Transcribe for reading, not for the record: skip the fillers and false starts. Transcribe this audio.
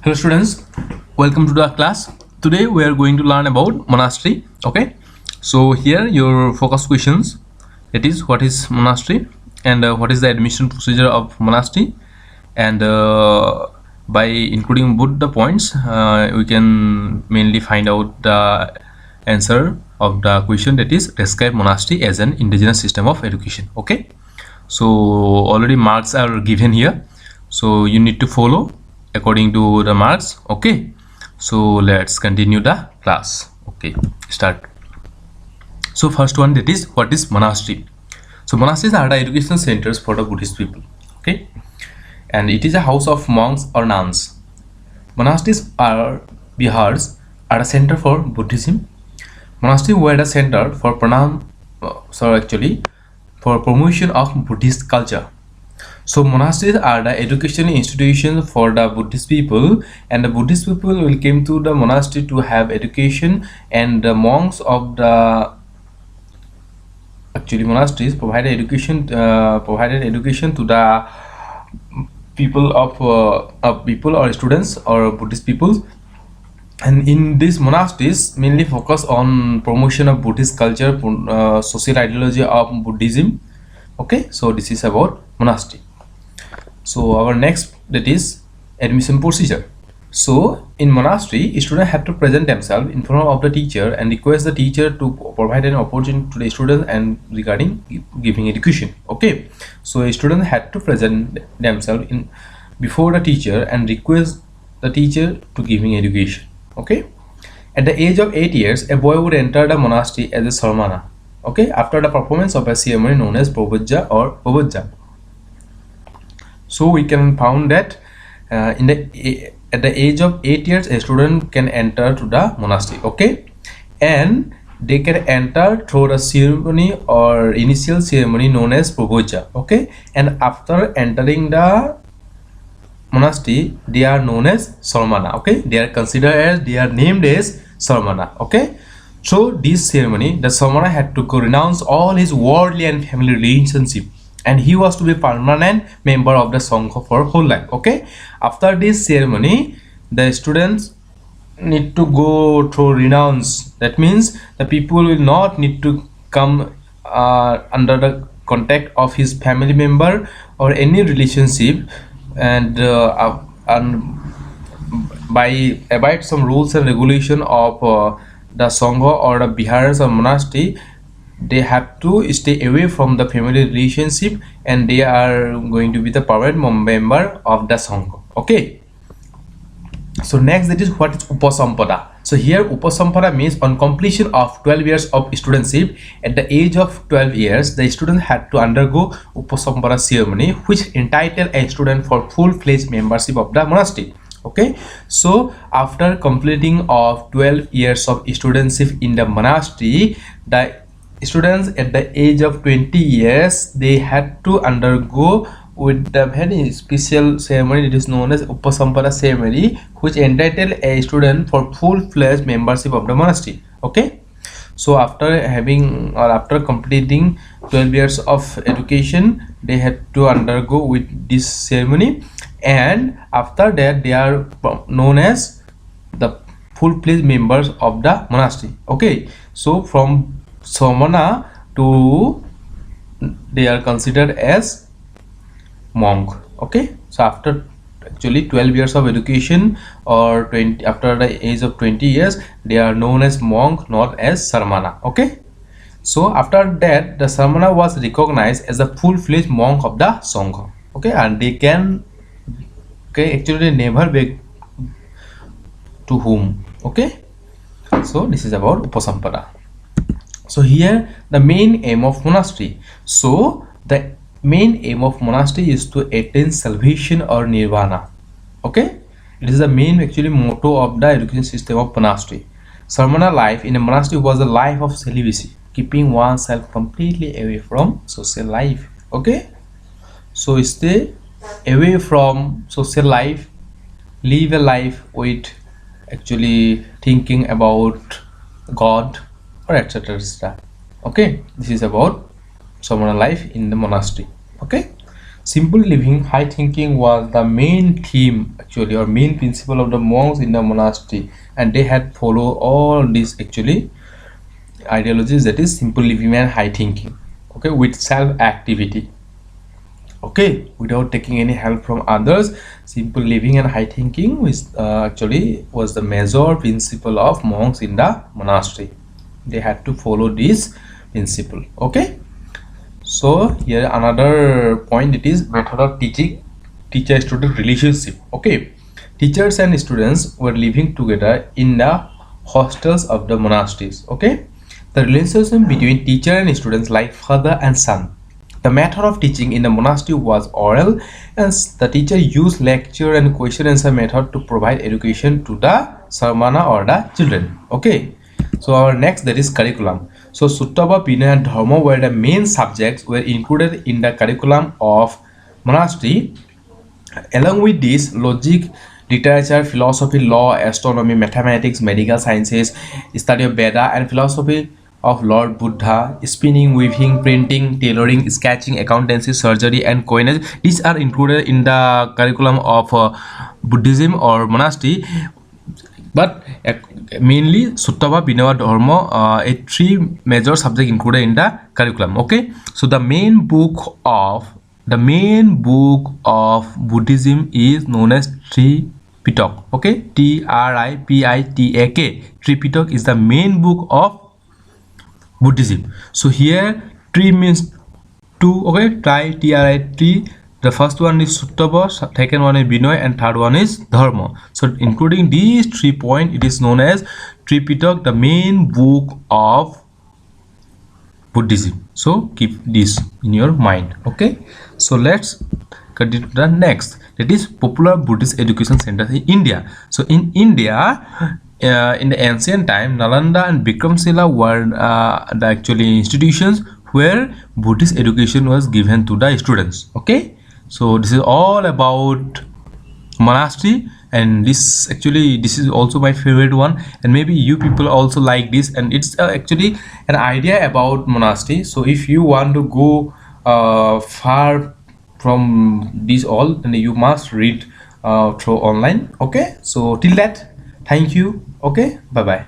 Hello students, welcome to the class. Today we are going to learn about monastery. Okay, so here your focus questions, that is what is monastery and what is the admission procedure of monastery, and by including both the points we can mainly find out the answer of the question, that is describe monastery as an indigenous system of education. Okay, so already marks are given here, so you need to follow according to the marks. Okay, so let's continue the class. Okay, start. So first one, that is what is monastery. So monasteries are the educational centers for the Buddhist people. Okay, and it is a house of monks or nuns. Monasteries are vihars, are a center for Buddhism. Monasteries were a center for for promotion of Buddhist culture. So monasteries are the educational institutions for the Buddhist people, and the Buddhist people will come to the monastery to have education, and the monks of the monasteries provided education to the people of people or students or Buddhist people. And in these monasteries mainly focus on promotion of Buddhist culture, social ideology of Buddhism. Okay, so this is about monastery. So our next, that is admission procedure. So in monastery, students have to present themselves in front of the teacher and request the teacher to provide an opportunity to the students and regarding giving education. Okay, so students had to present themselves in before the teacher and request the teacher to giving education. Okay, at the age of 8 years, a boy would enter the monastery as a sarmana. Okay, after the performance of a ceremony known as Pavajja or Pavajja. So we can found that at the age of 8 years, a student can enter to the monastery. Okay, and they can enter through the ceremony or initial ceremony known as Pavajja. Okay, and after entering the monastery, they are known as sarmana. Okay, they are considered as, they are named as sarmana. Okay, so this ceremony, the sarmana had to renounce all his worldly and family relationship, and he was to be permanent member of the Sangha for whole life. Okay, after this ceremony, the students need to go through renounce. That means the people will not need to come under the contact of his family member or any relationship, and by abide some rules and regulation of the Sangha or the Biharas or monastery, they have to stay away from the family relationship, and they are going to be the permanent member of the Sangha. Okay, so next, that is what is UPASAMPADA. So here UPASAMPADA means on completion of 12 years of studentship. At the age of 12 years, the student had to undergo UPASAMPADA ceremony, which entitled a student for full-fledged membership of the monastery. Okay, so after completing of 12 years of studentship in the monastery, the students at the age of 20 years, they had to undergo with the very special ceremony, it is known as UPASAMPADA ceremony, which entitled a student for full-fledged membership of the monastery. Okay, so after having or after completing 12 years of education, they had to undergo with this ceremony, and after that they are known as the full-fledged members of the monastery. Okay, so from Samana to they are considered as monk. Okay, so after 12 years of education or after the age of 20 years, they are known as monk, not as sarmana. Okay, so after that the sarmana was recognized as a full-fledged monk of the Sangha. Okay, and they can actually never beg to whom. Okay, so this is about UPASAMPADA. So here the main aim of monastery. So the main aim of monastery is to attain salvation or nirvana. Okay, it is the main motto of the education system of monastery. Sarmana life in a monastery was a life of celibacy, keeping oneself completely away from social life. Okay, so stay away from social life, live a life with thinking about God or etc. Okay, this is about Samana life in the monastery. Okay, simple living, high thinking was the main theme actually, or main principle of the monks in the monastery, and they had followed all these actually ideologies, that is simple living and high thinking, okay, with self activity, okay, without taking any help from others. Simple living and high thinking was actually was the major principle of monks in the monastery. They had to follow this principle, okay. So here another point, it is method of teaching, teacher student relationship, okay. Teachers and students were living together in the hostels of the monasteries, okay. The relationship between teacher and students like father and son. The method of teaching in the monastery was oral, and the teacher used lecture and question answer method to provide education to the sarmana or the children, okay. So our next, that is curriculum. So Suttava, Vinaya and Dharma were the main subjects were included in the curriculum of monastery. Along with this, logic, literature, philosophy, law, astronomy, mathematics, medical sciences, study of Veda, and philosophy of Lord Buddha, spinning, weaving, printing, tailoring, sketching, accountancy, surgery, and coinage. These are included in the curriculum of Buddhism or monastery. But mainly Suttava, Vinaya, Dharma, a three major subject included in the curriculum, okay. So the main book of Buddhism is known as Tripitak, okay. Tripitak. Tripitak is the main book of Buddhism. So here tri means two, okay. Tri. The first one is Suttava, second one is Vinaya, and third one is Dharma. So including these 3 points, it is known as Tripitak, the main book of Buddhism. So keep this in your mind, okay. So let's continue to the next, that is popular Buddhist education centers in India. So in India, in the ancient time, Nalanda and Bikramshila were the actually institutions where Buddhist education was given to the students, okay. So this is all about monastery, and this is also my favorite one, and maybe you people also like this, and it's actually an idea about monastery. So if you want to go far from this all, then you must read through online, okay. So till that, thank you, okay, bye bye.